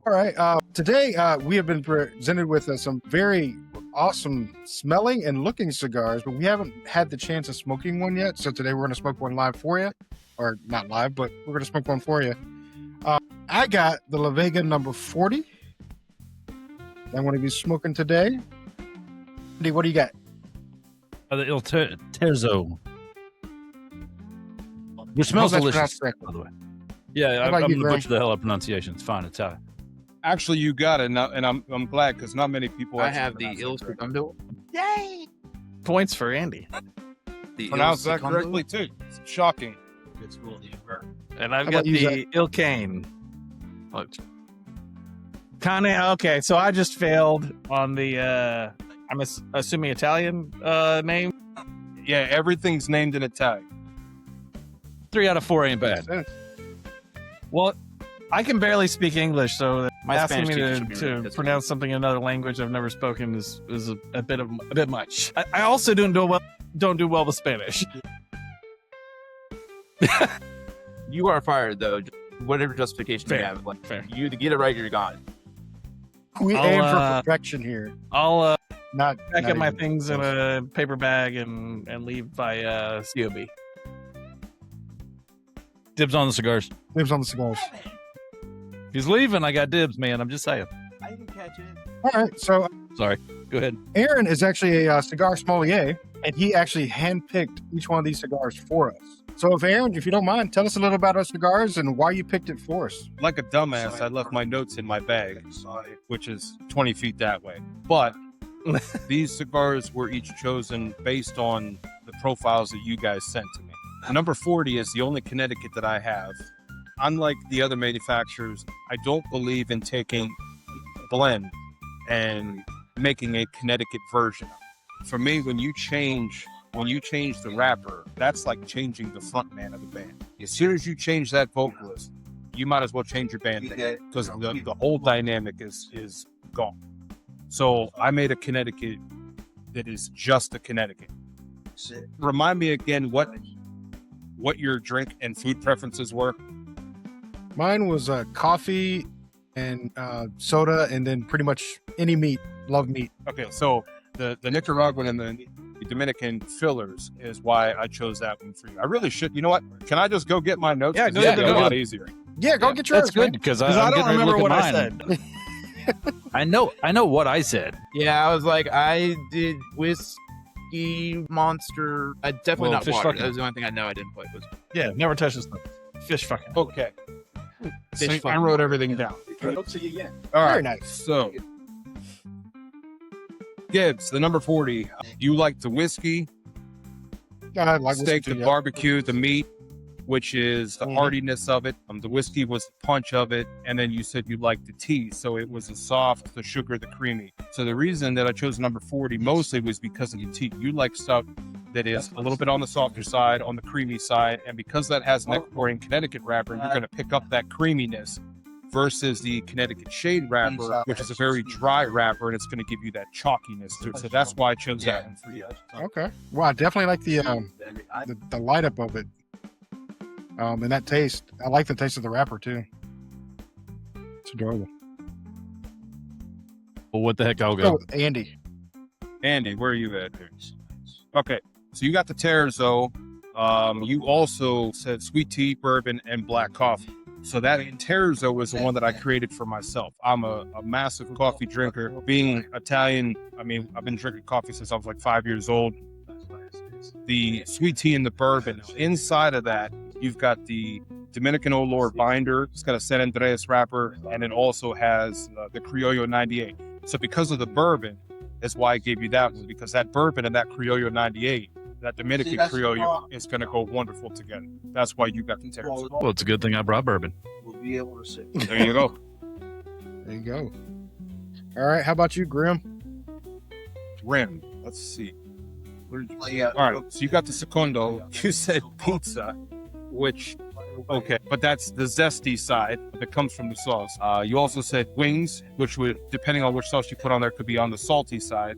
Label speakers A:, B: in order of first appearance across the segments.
A: All right. Today, we have been presented with some very awesome smelling and looking cigars, but we haven't had the chance of smoking one yet. So today we're going to smoke one live for you, or not live, but we're going to smoke one for you. I got the La Vega number 40. I'm going to be smoking today. Andy, what do you got?
B: The Il Terzo. Which smells delicious, by the way. Yeah, I'm going to butcher the hell out of pronunciation. It's fine. It's how.
C: Actually, you got it, and I'm glad because not many people.
D: I have the Il Segundo.
E: Yay!
F: Points for Andy.
C: Pronounce that correctly too. It's shocking.
F: And I've got the Il Cane. Okay, so I just failed on the. I'm assuming Italian name.
C: Yeah, everything's named in Italian.
B: 3 out of 4 ain't bad.
F: Well, I can barely speak English, so asking me
D: Spanish
F: to pronounce something in another language I've never spoken is a bit much. I also don't do well with Spanish.
D: You are fired, though. Whatever justification you have, you to get it right, you're gone.
A: We aim for perfection here.
F: I'll
A: not
F: pack up my
A: even
F: things in a paper bag and leave by COB.
B: Dibs on the cigars.
A: Dibs on the cigars.
B: He's leaving. I got dibs, man. I'm just saying.
E: I didn't catch it.
A: All right, so
B: Sorry. Go ahead.
A: Aaron is actually a cigar sommelier, and he actually handpicked each one of these cigars for us. So, Aaron, if you don't mind, tell us a little about our cigars and why you picked it for us.
C: Like a dumbass, I left my notes in my bag, which is 20 feet that way. But these cigars were each chosen based on the profiles that you guys sent to me. Number 40 is the only Connecticut that I have. Unlike the other manufacturers, I don't believe in taking a blend and making a Connecticut version. For me, when you change the wrapper, that's like changing the front man of the band. As soon as you change that vocalist, you might as well change your band because the whole dynamic is gone. So I made a Connecticut that is just a Connecticut. Remind me again what your drink and food preferences were.
A: Mine was coffee and soda, and then pretty much any meat. Love meat.
C: Okay, so the Nicaraguan and the Dominican fillers is why I chose that one for you. I really should. You know what? Can I just go get my notes?
A: Yeah,
C: go a lot easier.
A: Yeah, go get yours.
B: That's good because
F: I don't remember what
B: I
F: said.
B: I know what I said.
D: Yeah, I was like, I did whiskey monster. Definitely not
F: fish
D: water.
F: fucking.
D: That was the only thing I know I didn't put.
F: Yeah, never touch this stuff. Fish fucking.
C: Okay.
D: Fish
C: So I
D: fucking.
C: wrote everything down.
A: All
C: All
A: Very
C: right.
A: nice.
C: So, Gibbs, the number 40. You like the whiskey,
A: I like
C: steak,
A: whiskey,
C: the
A: yeah.
C: barbecue, the meat, which is the
A: Mhm.
C: heartiness of it. The whiskey was the punch of it. And then you said you liked the tea. So it was the soft, the sugar, the creamy. So the reason that I chose number 40 mostly was because of the tea. You like stuff that is a little bit on the softer side, on the creamy side. And because that has an Ecuadorian Connecticut wrapper, you're going to pick up that creaminess versus the Connecticut shade wrapper, which is a very dry wrapper, and it's going to give you that chalkiness to it. So that's why I chose that one for you.
A: Okay. Well, I definitely like the light up of it. And that taste. I like the taste of the wrapper too. It's adorable.
B: Well, what the heck? I'll
A: Go
B: go.
A: with Andy.
C: Andy, where are you at? Okay, so you got the Terzo. You also said sweet tea, bourbon, and black coffee. So that Terzo was the one that I created for myself. I'm a massive coffee drinker. Being Italian, I mean, I've been drinking coffee since I was like 5 years old. The sweet tea and the bourbon. Inside of that, you've got the Dominican Olor binder. It's got a San Andreas wrapper, and it also has the Criollo 98. So because of the bourbon, that's why I gave you that one, because that bourbon and that Criollo 98, that Dominican Criollo is going to go wonderful together. That's why you got the Terzo.
B: Well, it's a good thing I brought bourbon.
E: We'll be able to see.
C: There you go.
A: There you go. All right. How about you, Grim?
C: Rim. Let's see. All right. So you got the Secondo. You said pizza, which, okay, but that's the zesty side that comes from the sauce. You also said wings, which would, depending on which sauce you put on there, could be on the salty side.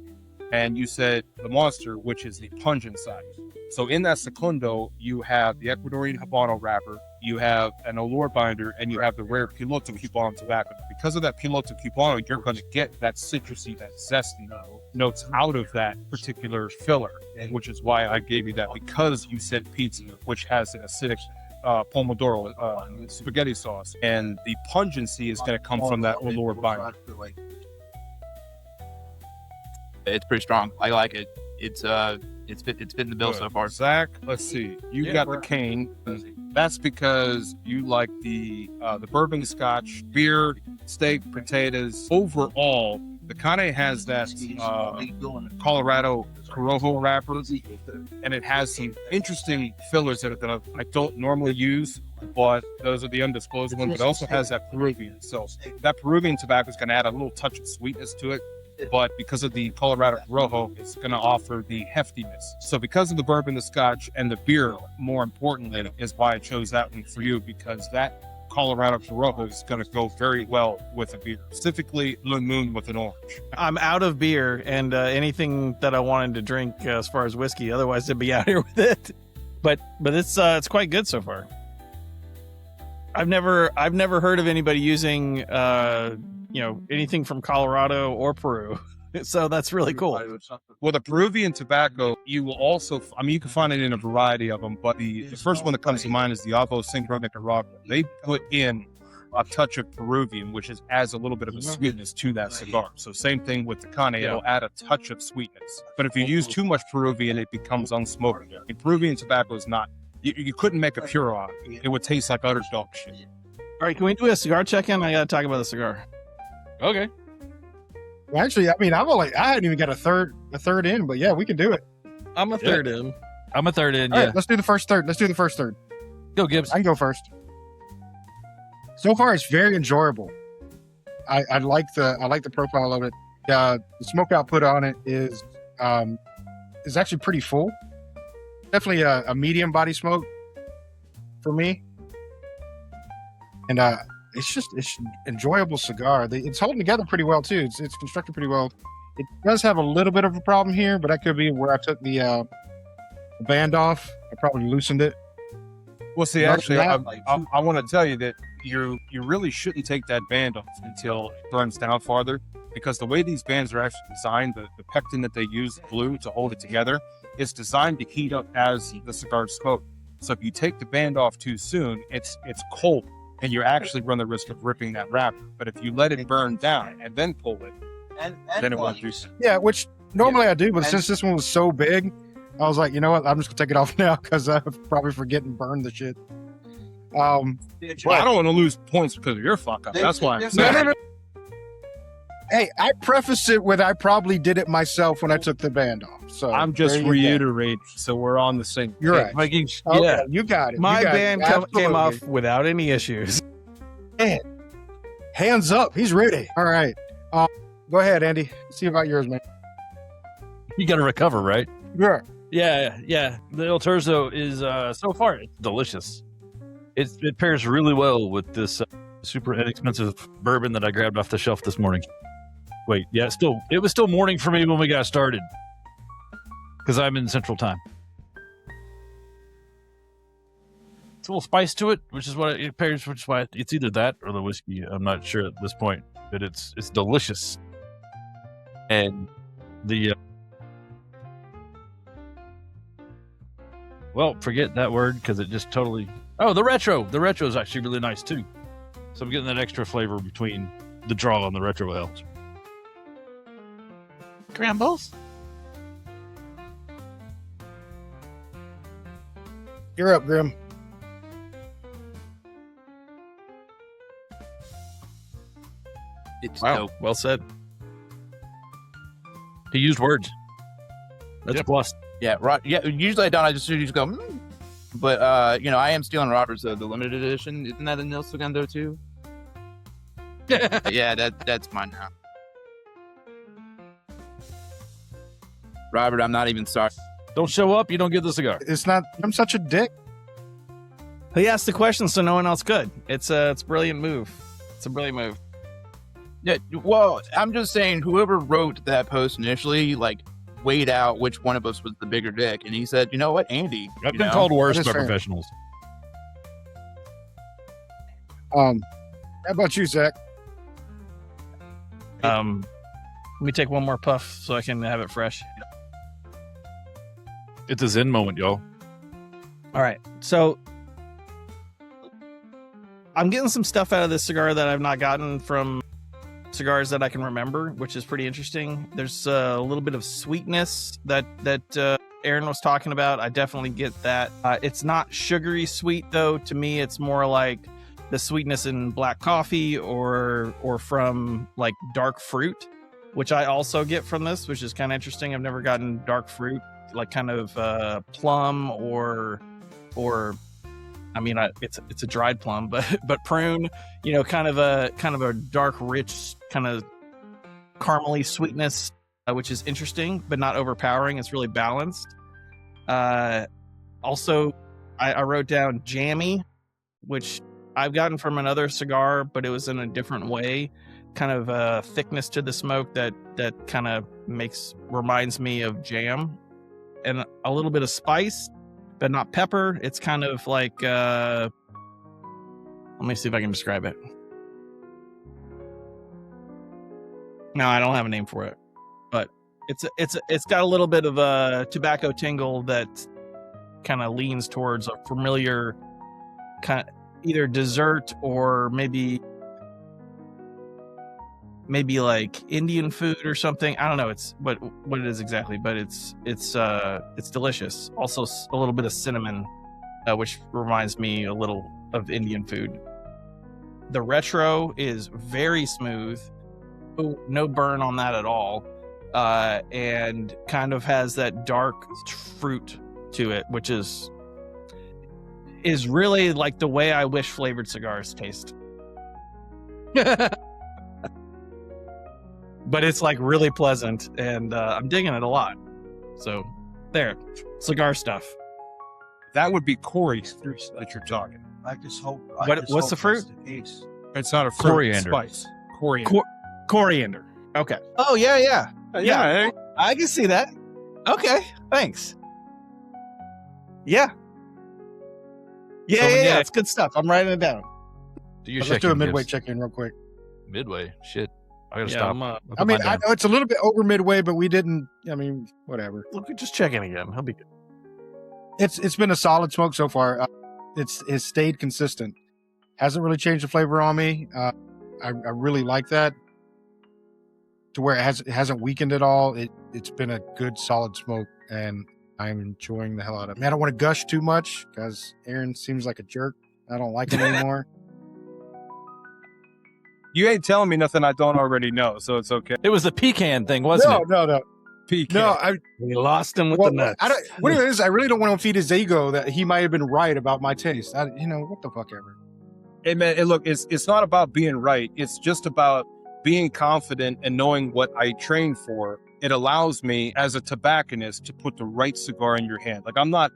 C: And you said the Monster, which is the pungent side. So in that Secondo, you have the Ecuadorian Habano wrapper, you have an Olor binder, and you have the rare Piloto Cuban tobacco. because of that Paoletta cubano, you're going to get that citrusy, that zesty notes out of that particular filler, which is why I gave you that, because you said pizza, which has an acidic pomodoro spaghetti sauce, and the pungency is going to come from that lower binder.
D: It's pretty strong. I like it. It's fitting the bill so far.
C: Zach, let's see. You got the cane. That's because you like the bourbon scotch, beer, steak, potatoes. Overall, the Cane has that Colorado Corojo wrapper, and it has some interesting fillers that I don't normally use, but those are the undisclosed ones. But it also has that Peruvian. So that Peruvian tobacco is going to add a little touch of sweetness to it. But because of the Colorado Corojo, it's going to offer the heftiness. So because of the bourbon, the scotch, and the beer, more importantly, is why I chose that one for you, because that Colorado Corojo is going to go very well with a beer, specifically Le Moon with an orange.
F: I'm out of beer and anything that I wanted to drink as far as whiskey. Otherwise, I'd be out here with it. But it's quite good so far. I've never heard of anybody using anything from Colorado or Peru. So that's really cool.
C: Well, the Peruvian tobacco, you will also, you can find it in a variety of them, but the first one that comes to mind is the Avo Cinco Nicaragua. They put in a touch of Peruvian, which adds a little bit of a sweetness to that cigar. So same thing with the Cane, it'll add a touch of sweetness. But if you use too much Peruvian, it becomes unsmokable. And Peruvian tobacco is not, you couldn't make a pure out of it. It would taste like utter dog shit.
F: All right, can we do a cigar check-in? I got to talk about the cigar.
B: Okay.
A: Well, actually, I hadn't even got a third in, but yeah, we can do it.
F: I'm a third in.
B: I'm a third in.
A: All
B: Yeah.
A: right, let's do the first third.
B: Go Gibbs.
A: I can go first. So far, it's very enjoyable. I like the profile of it. The smoke output on it is actually pretty full. Definitely a medium body smoke for me, and it's enjoyable cigar. It's holding together pretty well too. It's constructed pretty well. It does have a little bit of a problem here, but that could be where I took the band off. I probably loosened it.
C: Well, see, actually, I want to tell you that you really shouldn't take that band off until it burns down farther, because the way these bands are actually designed, the pectin that they use, glue to hold it together, is designed to heat up as the cigar smoke. So if you take the band off too soon, it's cold, and you actually run the risk of ripping that wrapper. But if you let it burn down and then pull it, then it won't do so.
A: Yeah, which normally I do, but since this one was so big, I was like, you know what? I'm just gonna take it off now because I probably forget and burn the shit.
C: Well, I don't want to lose points because of your fuck up. That's why.
A: No. Hey, I prefaced it with I probably did it myself when I took the band off. So
C: I'm just reiterating, so we're on the same.
A: You're right.
B: Vikings.
A: Okay,
B: Yeah.
A: you got it.
F: My
A: You got
F: band
A: it.
F: came off
A: Absolutely.
F: without any issues.
A: Hands up. He's ready. All right. Go ahead, Andy. See about yours, man.
B: You got to recover, right?
A: Yeah.
B: Yeah. The El Terzo is so far it's delicious. It pairs really well with this super inexpensive bourbon that I grabbed off the shelf this morning. Wait, yeah, it was still morning for me when we got started because I'm in Central Time. It's a little spice to it, which is what it pairs. Which is why it's either that or the whiskey. I'm not sure at this point, but it's delicious. And the forget that word because it just totally. Oh, the retro is actually really nice too. So I'm getting that extra flavor between the draw and the retrohale.
F: Grambles?
A: You're up, Grim.
D: It's
F: Wow,
D: dope.
F: well said.
B: He used words. That's a plus.
D: Yeah, usually I don't. I just go. But I am stealing Robert's the limited edition. Isn't that a Nil Segundo too? Yeah, that's mine now. Robert, I'm not even sorry.
B: Don't show up, you don't get the cigar.
A: It's not. I'm such a dick.
F: He asked the question so no one else could. It's a brilliant move. It's a brilliant move.
D: Yeah, well, I'm just saying, whoever wrote that post initially, weighed out which one of us was the bigger dick, and he said, "You know what, Andy?"
B: I've been called worse
A: That is
B: by
A: fair.
B: professionals.
A: How about you, Zach?
F: Let me take one more puff so I can have it fresh.
B: It's a Zen moment, y'all.
F: All right. So I'm getting some stuff out of this cigar that I've not gotten from cigars that I can remember, which is pretty interesting. There's a little bit of sweetness that Aaron was talking about. I definitely get that. It's not sugary sweet, though. To me, it's more like the sweetness in black coffee or from like dark fruit, which I also get from this, which is kind of interesting. I've never gotten dark fruit, like kind of plum or I mean, it's a dried plum, but prune, kind of a dark, rich, kind of caramely sweetness, which is interesting, but not overpowering. It's really balanced. Also, I wrote down jammy, which I've gotten from another cigar, but it was in a different way. Kind of a thickness to the smoke that kind of reminds me of jam, and a little bit of spice, but not pepper. It's kind of like let me see if I can describe it. No, I don't have a name for it, but it's got a little bit of a tobacco tingle that kind of leans towards a familiar kind of either dessert or maybe like Indian food or something. I don't know. It's what it is exactly, but it's delicious. Also a little bit of cinnamon, which reminds me a little of Indian food. The retro is very smooth. No burn on that at all. And kind of has that dark fruit to it, which is really like the way I wish flavored cigars taste. But it's like really pleasant, and I'm digging it a lot. So there, cigar stuff.
C: That would be Corey that you're talking.
E: I just hope.
F: What's the fruit?
C: It's not a fruit.
B: Coriander.
C: Spice. Coriander.
F: Coriander. Okay.
E: Oh yeah.
C: Yeah.
F: I can see that. Okay, thanks. Yeah. Yeah. It's good stuff. I'm writing it down.
B: Do your
A: Let's do a
B: check-in,
A: midway
B: Gibbs.
A: check-in real quick.
B: Midway. Shit. I gotta
F: Yeah,
B: stop.
F: I'm,
B: I'll put
A: I mean,
B: mine
A: I
B: down.
A: know it's a little bit over midway, but we didn't. I mean, whatever.
F: Look, just check in again. He'll be good.
A: It's been a solid smoke so far. It's stayed consistent. Hasn't really changed the flavor on me. I really like that. To where it hasn't weakened at all. It's been a good solid smoke, and I'm enjoying the hell out of it. I don't want to gush too much because Aaron seems like a jerk. I don't like it anymore.
C: You ain't telling me nothing I don't already know, so it's okay.
B: It was the pecan thing, wasn't it?
A: No.
C: PK.
A: No,
F: We lost him with
A: well,
F: the nuts.
A: I don't. What it is, I really don't want to feed his ego that he might have been right about my taste. What the fuck ever.
C: Hey man, look, it's not about being right. It's just about being confident and knowing what I trained for. It allows me as a tobacconist to put the right cigar in your hand. Like, I'm not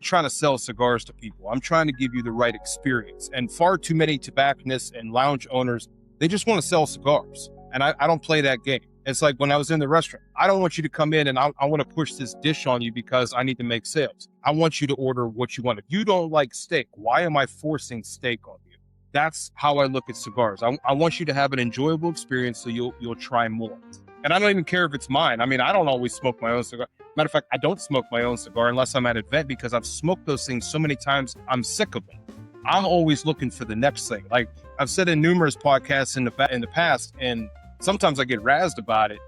C: trying to sell cigars to people. I'm trying to give you the right experience. And far too many tobacconists and lounge owners, they just want to sell cigars. And I don't play that game. It's like when I was in the restaurant, I don't want you to come in and I want to push this dish on you because I need to make sales. I want you to order what you want. If you don't like steak, why am I forcing steak on you? That's how I look at cigars. I want you to have an enjoyable experience so you'll try more. And I don't even care if it's mine. I mean, I don't always smoke my own cigar. Matter of fact, I don't smoke my own cigar unless I'm at an event because I've smoked those things so many times, I'm sick of them. I'm always looking for the next thing. Like I've said in numerous podcasts in the past, and sometimes I get razzed about it,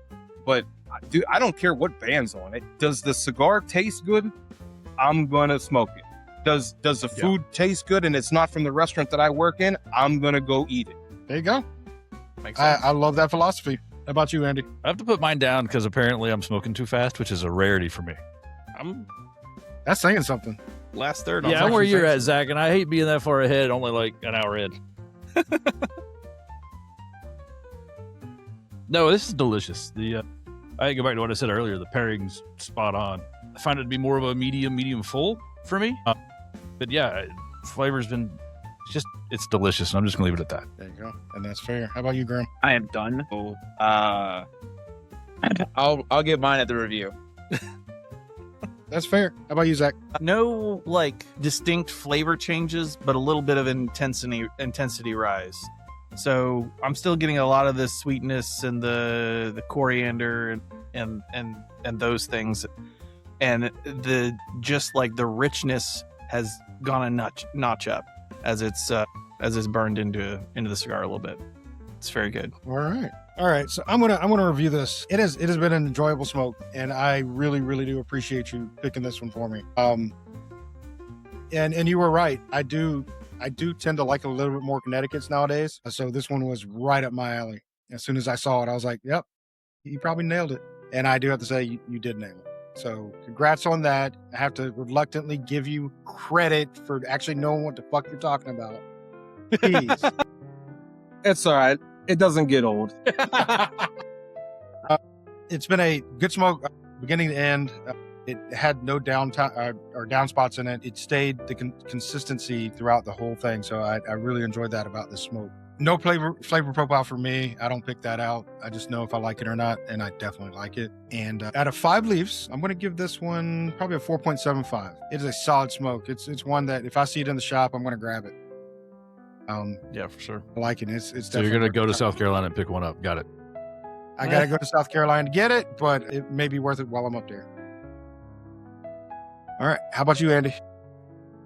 C: but dude, I don't care what band's on it. Does the cigar taste good? I'm going to smoke it. Does the food taste good and it's not from the restaurant that I work in? I'm going to go eat it.
A: There you go.
F: Makes sense.
A: I love that philosophy. How about you, Andy?
B: I have to put mine down because apparently I'm smoking too fast, which is a rarity for me.
F: I'm
A: That's saying something.
F: last third. on
B: Yeah, I'm where
F: section
B: you're
F: six.
B: at, Zach, and I hate being that far ahead, only like an hour in. No, this is delicious. I go back to what I said earlier. The pairing's spot on. I find it to be more of a medium full for me. But yeah, flavor's been it's delicious, and I'm just gonna leave it at that.
A: There you go. And that's fair. How about you, Graham?
D: I am done. So, I'll give mine at the review.
A: That's fair. How about you, Zach?
F: No like distinct flavor changes, but a little bit of intensity rise. So I'm still getting a lot of the sweetness and the coriander and those things, and the just like the richness has gone a notch up as it's burned into the cigar a little bit. It's very good.
A: All right. So I'm gonna review this. It has been an enjoyable smoke, and I really do appreciate you picking this one for me. And you were right. I do tend to like a little bit more Connecticut's nowadays. So this one was right up my alley. As soon as I saw it, I was like, "Yep, you probably nailed it." And I do have to say, you did nail it. So congrats on that. I have to reluctantly give you credit for actually knowing what the fuck you're talking about. Please.
C: It's all right. It doesn't get old.
A: It's been a good smoke, beginning to end. It had no downtime or down spots in it. It stayed the consistency throughout the whole thing. So I really enjoyed that about this smoke. No flavor profile for me. I don't pick that out. I just know if I like it or not, and I definitely like it. And out of 5 leaves, I'm going to give this one probably a 4.75. It is a solid smoke. It's one that if I see it in the shop, I'm going to grab it.
F: Yeah, for sure.
A: I like it. It's
B: So you're going to
A: definitely
B: go to
A: worth it.
B: South Carolina and pick one up. Got it.
A: I got to go to South Carolina to get it, but it may be worth it while I'm up there. All right. How about you, Andy?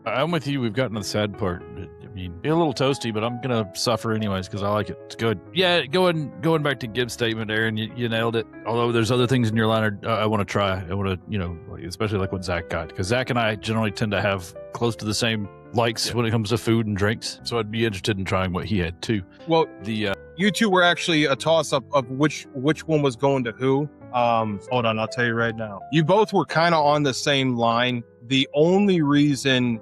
B: I'm with you. We've gotten to the sad part. I mean, be a little toasty, but I'm gonna suffer anyways because I like it. It's good. Yeah, going back to Gibbs' statement, Aaron, you nailed it. Although there's other things in your line I want to try. I want to, especially like what Zach got, because Zach and I generally tend to have close to the same likes when it comes to food and drinks. So I'd be interested in trying what he had too.
C: Well,
B: The
C: you two were actually a toss-up of which one was going to who. Hold on, I'll tell you right now. You both were kind of on the same line. The only reason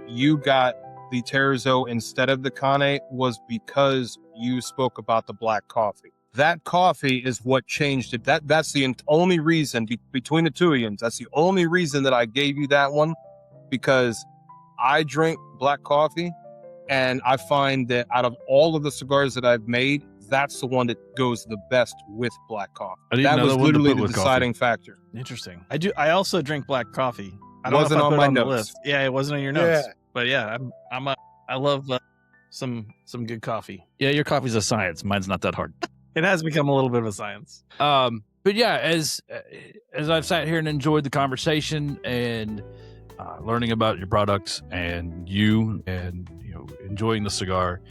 C: you got the Terzo instead of the Cane was because you spoke about the black coffee. That coffee is what changed it. That's the only reason between the two of you. That's the only reason that I gave you that one, because I drink black coffee, and I find that out of all of the cigars that I've made, that's the one that goes the best with black coffee.
B: I need
C: That was
B: another one to
C: literally
B: put
C: the
B: with coffee.
C: deciding factor.
F: Interesting. I also drink black coffee. I don't
C: Wasn't
F: know if I
C: on
F: put
C: my
F: it on the
C: notes.
F: list. Yeah, it wasn't on your notes.
A: Yeah.
F: But yeah, I love some good coffee.
B: yeah, your coffee's a science. Mine's not that hard.
F: It has become a little bit of a science.
B: But yeah, as I've sat here and enjoyed the conversation and learning about your products and enjoying the cigar,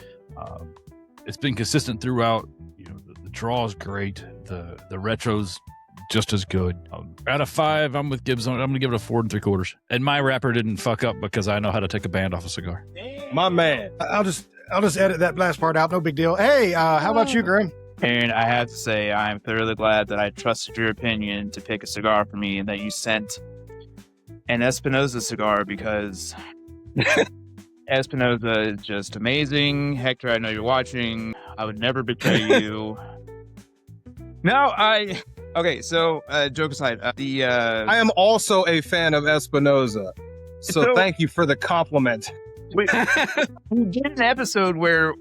B: it's been consistent throughout. The draw is great. The retro's just as good. Out of 5, I'm with Gibbs. I'm going to give it a 4 3/4. And my wrapper didn't fuck up because I know how to take a band off a cigar.
C: My man.
A: I'll just edit that last part out. No big deal. Hey, how about you, Grim?
D: And I have to say, I'm thoroughly glad that I trusted your opinion to pick a cigar for me and that you sent an Espinosa cigar, because Espinosa is just amazing. Hector, I know you're watching. I would never betray you. Okay, so joke aside,
C: I am also a fan of Espinosa. So thank you for the compliment.
D: we did an episode where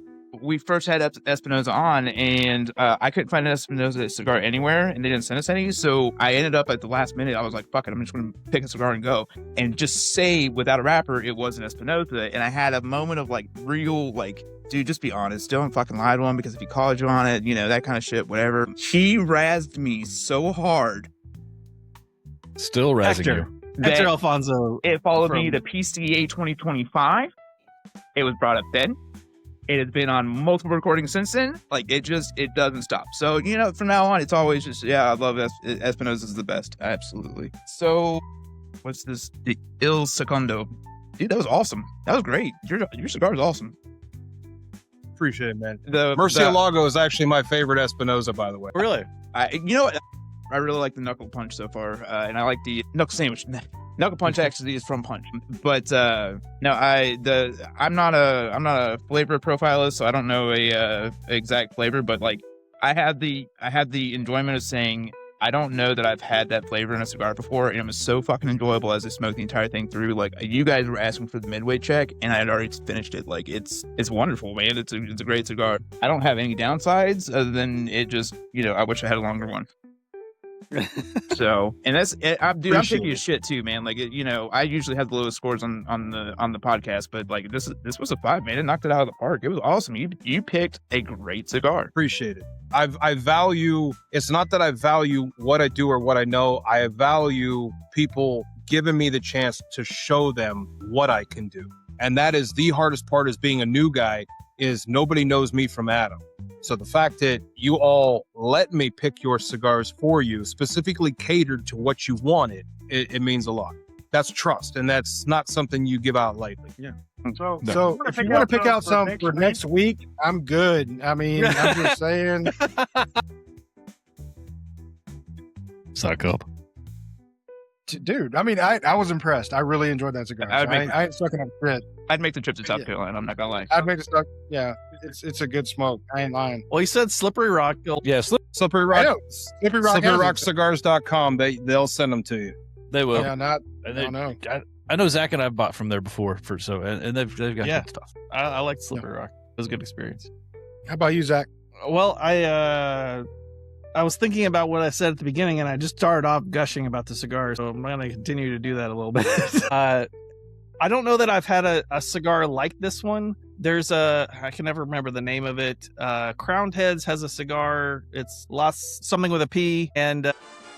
D: we first had Espinosa on, and I couldn't find an Espinosa cigar anywhere, and they didn't send us any. So I ended up at the last minute, I was like, fuck it, I'm just going to pick a cigar and go. And just say without a wrapper, it was an Espinosa. And I had a moment of like real, like, dude, just be honest. Don't fucking lie to him, because if he called you on it, that kind of shit, whatever. He razzed me so hard.
B: Still razzing
F: Hector.
B: you.
F: Hector
D: that
F: Alfonso.
D: It followed me
F: from-
D: to PCA 2025. It was brought up then. It has been on multiple recordings since then. Like, it doesn't stop. So, from now on, it's always just, I love Espinosa is the best. Absolutely. So, what's this? The Il Secondo. Dude, that was awesome. That was great. Your cigar is awesome.
C: Appreciate it, man.
D: The
C: Murcielago is actually my favorite Espinosa, by the way.
F: Really?
D: you know what? I really like the knuckle punch so far, and I like the knuckle sandwich. Knuckle punch actually is from punch, but no, I'm not a flavor profilist, so I don't know a exact flavor. But like, I had the enjoyment of saying I don't know that I've had that flavor in a cigar before, and it was so fucking enjoyable as I smoked the entire thing through. Like, you guys were asking for the midway check, and I had already finished it. Like, it's wonderful, man. It's a great cigar. I don't have any downsides other than it just I wish I had a longer one. So, and I'm
A: Appreciate
D: picky
A: it.
D: as shit too, man. Like, I usually have the lowest scores on the podcast, but like this was a 5, man. It knocked it out of the park. It was awesome. You picked a great cigar.
C: Appreciate it. I value. It's not that I value what I do or what I know. I value people giving me the chance to show them what I can do, and that is the hardest part. Is being a new guy. Is nobody knows me from Adam. So the fact that you all let me pick your cigars for you, specifically catered to what you wanted, it means a lot. That's trust, and that's not something you give out lightly.
A: So
B: No.
A: if you want to pick out some for next week, I'm good. I mean, I'm just saying.
B: Suck up.
A: Dude, I mean, I was impressed. I really enjoyed that cigar.
D: I would make-
A: I ain't sucking up shit.
D: I'd make the trip to South
A: Yeah.
D: Carolina. I'm not gonna lie.
A: I'd make it stuck. Yeah, it's a good smoke. I ain't lying.
F: Well, he said Slippery Rock.
B: Yeah,
C: Slippery
A: I
C: Rock,
A: know. Slippery Rock. has it.
C: SlipperyRockCigars.com. They'll send them to you.
B: they will.
A: Yeah, not.
B: And
A: I don't know.
B: I know Zach and I bought from there before, and they've got
F: Yeah.
B: good stuff.
F: I liked Slippery Rock. It was a good experience.
A: How about you, Zach?
F: Well, I was thinking about what I said at the beginning, and I just started off gushing about the cigar, so I'm going to continue to do that a little bit. I don't know that I've had a cigar like this one. There's I can never remember the name of it. Crowned Heads has a cigar. It's something with a P, and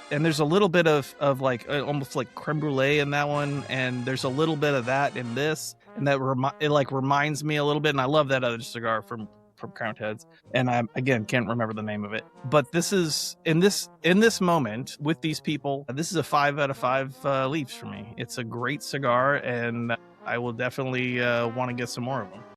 F: there's a little bit of like almost like creme brulee in that one, and there's a little bit of that in this, and that it like reminds me a little bit. And I love that other cigar from Crowned Heads, and I again can't remember the name of it. But this is in this moment with these people. This is a 5 out of 5 leaves for me. It's a great cigar, and I will definitely want to get some more of them.